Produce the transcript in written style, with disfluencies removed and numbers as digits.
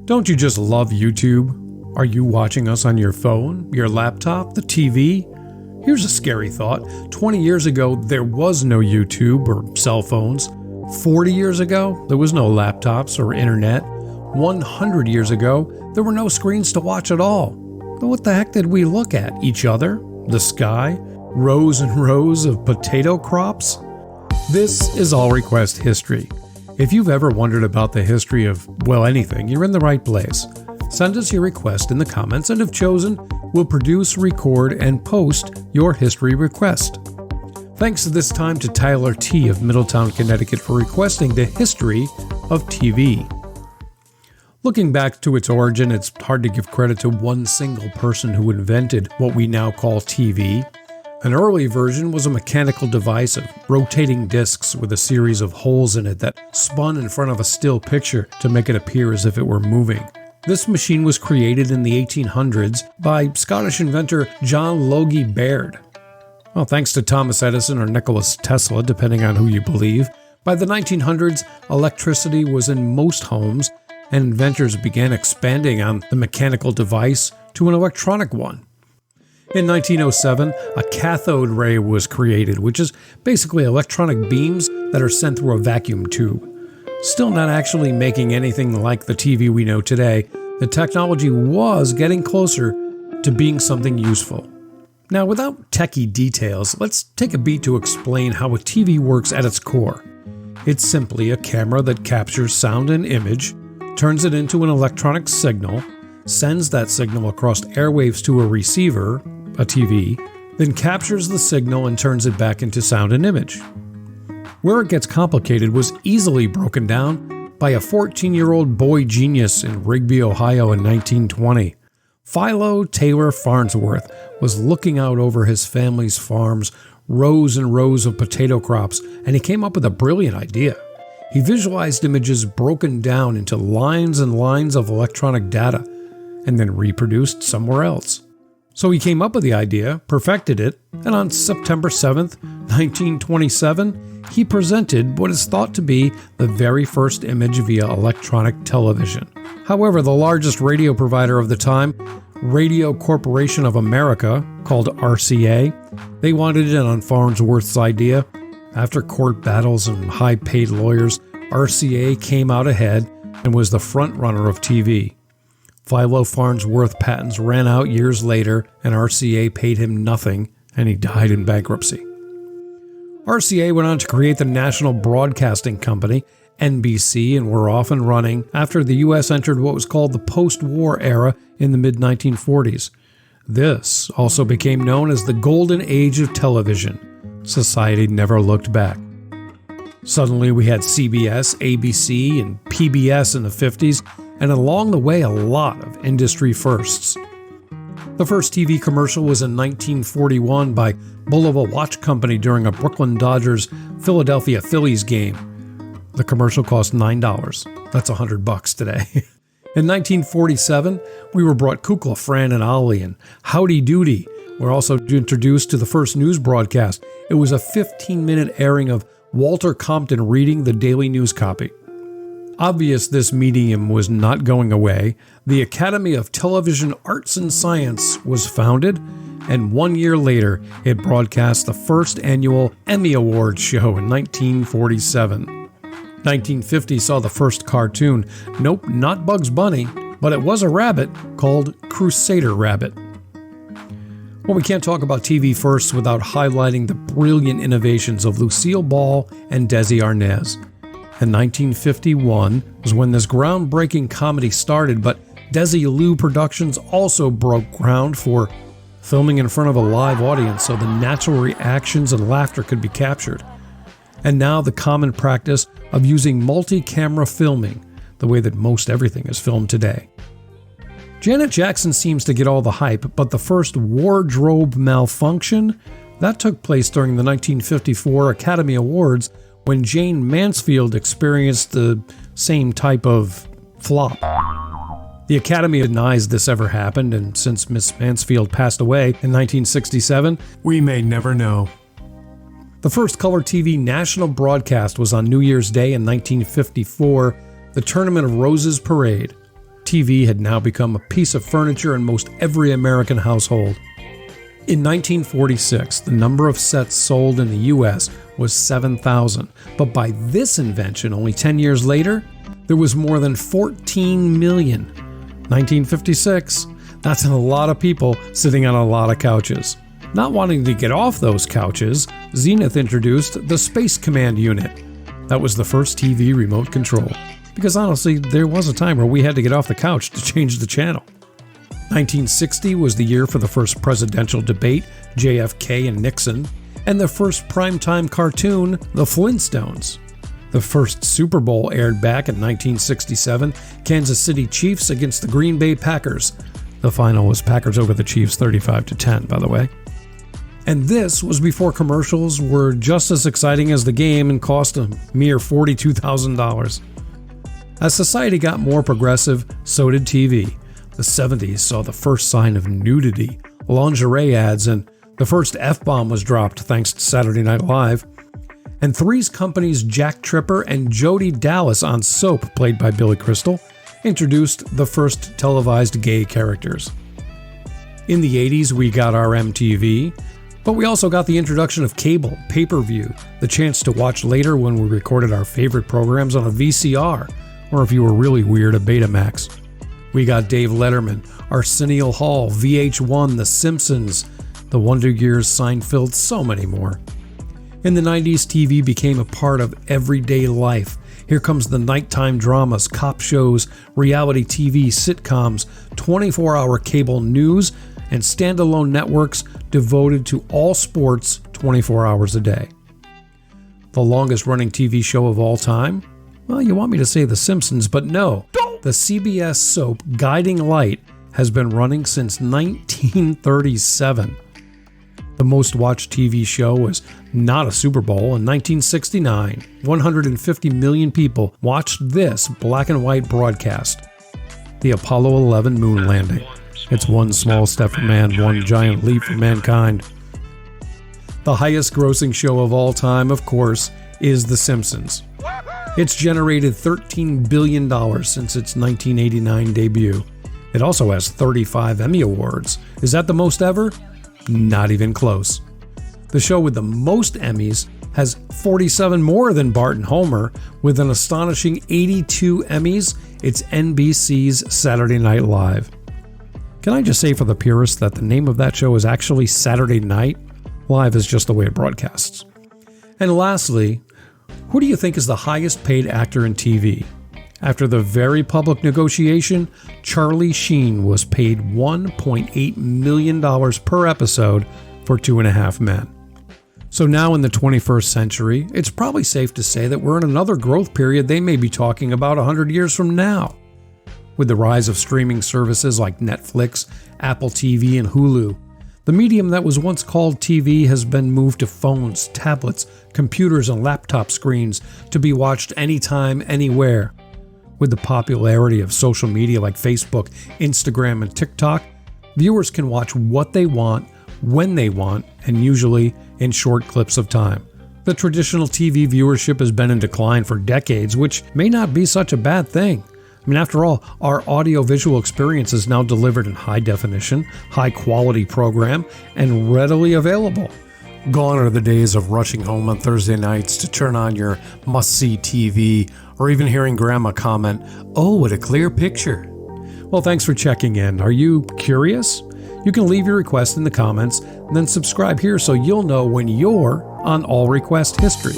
Don't you just love YouTube? Are you watching us on your phone, your laptop, the TV? Here's a scary thought. 20 years ago, there was no YouTube or cell phones. 40 years ago, there was no laptops or internet. 100 years ago, there were no screens to watch at all. But what the heck did we look at? Each other? The sky? Rows and rows of potato crops? This is All Request History. If you've ever wondered about the history of, well, anything, you're in the right place. Send us your request in the comments, and if chosen, we'll produce, record, and post your history request. Thanks this time to Tyler T. of Middletown, Connecticut for requesting the history of TV. Looking back to its origin, it's hard to give credit to one single person who invented what we now call TV. An early version was a mechanical device of rotating discs with a series of holes in it that spun in front of a still picture to make it appear as if it were moving. This machine was created in the 1800s by Scottish inventor John Logie Baird. Well, thanks to Thomas Edison or Nikola Tesla, depending on who you believe, by the 1900s, electricity was in most homes, and inventors began expanding on the mechanical device to an electronic one. In 1907, a cathode ray was created, which is basically electronic beams that are sent through a vacuum tube. Still not actually making anything like the TV we know today, the technology was getting closer to being something useful. Now, without techie details, let's take a beat to explain how a TV works at its core. It's simply a camera that captures sound and image, turns it into an electronic signal, sends that signal across airwaves to a receiver, a TV, then captures the signal and turns it back into sound and image. Where it gets complicated was easily broken down by a 14-year-old boy genius in Rigby, Ohio in 1920. Philo Taylor Farnsworth was looking out over his family's farms, rows and rows of potato crops, and he came up with a brilliant idea. He visualized images broken down into lines and lines of electronic data, and then reproduced somewhere else. So he came up with the idea, perfected it, and on September 7th, 1927, he presented what is thought to be the very first image via electronic television. However, the largest radio provider of the time, Radio Corporation of America, called RCA, they wanted in on Farnsworth's idea. After court battles and high-paid lawyers, RCA came out ahead and was the front-runner of TV. Philo Farnsworth patents ran out years later, and RCA paid him nothing, and he died in bankruptcy. RCA went on to create the National Broadcasting Company, NBC, and were off and running after the U.S. entered what was called the post-war era in the mid-1940s. This also became known as the Golden Age of television. Society never looked back. Suddenly we had CBS, ABC, and PBS in the 50s, and along the way a lot of industry firsts. The first TV commercial was in 1941 by Bulova Watch Company during a Brooklyn Dodgers Philadelphia Phillies game. The commercial cost $9. That's $100 today. In 1947, we were brought Kukla, Fran, and Ollie, and Howdy Doody were also introduced to the first news broadcast. It was a 15-minute airing of Walter Compton reading the daily news copy. Obvious this medium was not going away, the Academy of Television Arts and Science was founded, and 1 year later, it broadcast the first annual Emmy Awards show in 1947. 1950 saw the first cartoon, nope, not Bugs Bunny, but it was a rabbit called Crusader Rabbit. Well, we can't talk about TV firsts without highlighting the brilliant innovations of Lucille Ball and Desi Arnaz. In 1951 was when this groundbreaking comedy started, but Desilu Productions also broke ground for filming in front of a live audience so the natural reactions and laughter could be captured. And now the common practice of using multi-camera filming, the way that most everything is filmed today. Janet Jackson seems to get all the hype, but the first wardrobe malfunction, that took place during the 1954 Academy Awards when Jane Mansfield experienced the same type of flop. The Academy denies this ever happened, and since Miss Mansfield passed away in 1967, we may never know. The first color TV national broadcast was on New Year's Day in 1954, the Tournament of Roses Parade. TV had now become a piece of furniture in most every American household. In 1946, the number of sets sold in the U.S. was 7,000, but by this invention, only 10 years later, there was more than 14 million. 1956, that's a lot of people sitting on a lot of couches. Not wanting to get off those couches, Zenith introduced the Space Command Unit. That was the first TV remote control. Because honestly, there was a time where we had to get off the couch to change the channel. 1960 was the year for the first presidential debate, JFK and Nixon, and the first primetime cartoon, The Flintstones. The first Super Bowl aired back in 1967, Kansas City Chiefs against the Green Bay Packers. The final was Packers over the Chiefs 35-10, by the way. And this was before commercials were just as exciting as the game and cost a mere $42,000. As society got more progressive, so did TV. The 70s saw the first sign of nudity, lingerie ads, and the first F-bomb was dropped thanks to Saturday Night Live. And Three's Company's Jack Tripper and Jody Dallas on Soap, played by Billy Crystal, introduced the first televised gay characters. In the 80s, we got our MTV, but we also got the introduction of cable, pay-per-view, the chance to watch later when we recorded our favorite programs on a VCR, or if you were really weird, a Betamax. We got Dave Letterman, Arsenio Hall, VH1, The Simpsons, The Wonder Years, Seinfeld, so many more. In the 90s, TV became a part of everyday life. Here comes the nighttime dramas, cop shows, reality TV, sitcoms, 24-hour cable news, and standalone networks devoted to all sports 24 hours a day. The longest-running TV show of all time? Well, you want me to say The Simpsons, but no. The CBS soap Guiding Light has been running since 1937. The most watched TV show was not a Super Bowl in 1969. 150 million people watched this black and white broadcast. The Apollo 11 moon landing. It's one small step for man, one giant leap for mankind. The highest grossing show of all time, of course, is The Simpsons. It's generated $13 billion since its 1989 debut. It also has 35 Emmy Awards. Is that the most ever? Not even close. The show with the most Emmys has 47 more than Bart and Homer. With an astonishing 82 Emmys, it's NBC's Saturday Night Live. Can I just say for the purists that the name of that show is actually Saturday Night? Live is just the way it broadcasts. And lastly, who do you think is the highest paid actor in TV? After the very public negotiation, Charlie Sheen was paid $1.8 million per episode for 2.5 Men. So now in the 21st century, it's probably safe to say that we're in another growth period they may be talking about 100 years from now. With the rise of streaming services like Netflix, Apple TV, and Hulu, the medium that was once called TV has been moved to phones, tablets, computers, and laptop screens to be watched anytime, anywhere. With the popularity of social media like Facebook, Instagram, and TikTok, viewers can watch what they want, when they want, and usually in short clips of time. The traditional TV viewership has been in decline for decades, which may not be such a bad thing. I mean, after all, our audio-visual experience is now delivered in high definition, high-quality program, and readily available. Gone are the days of rushing home on Thursday nights to turn on your must-see TV, or even hearing Grandma comment, "Oh, what a clear picture." Well, thanks for checking in. Are you curious? You can leave your request in the comments, and then subscribe here so you'll know when you're on All Request History.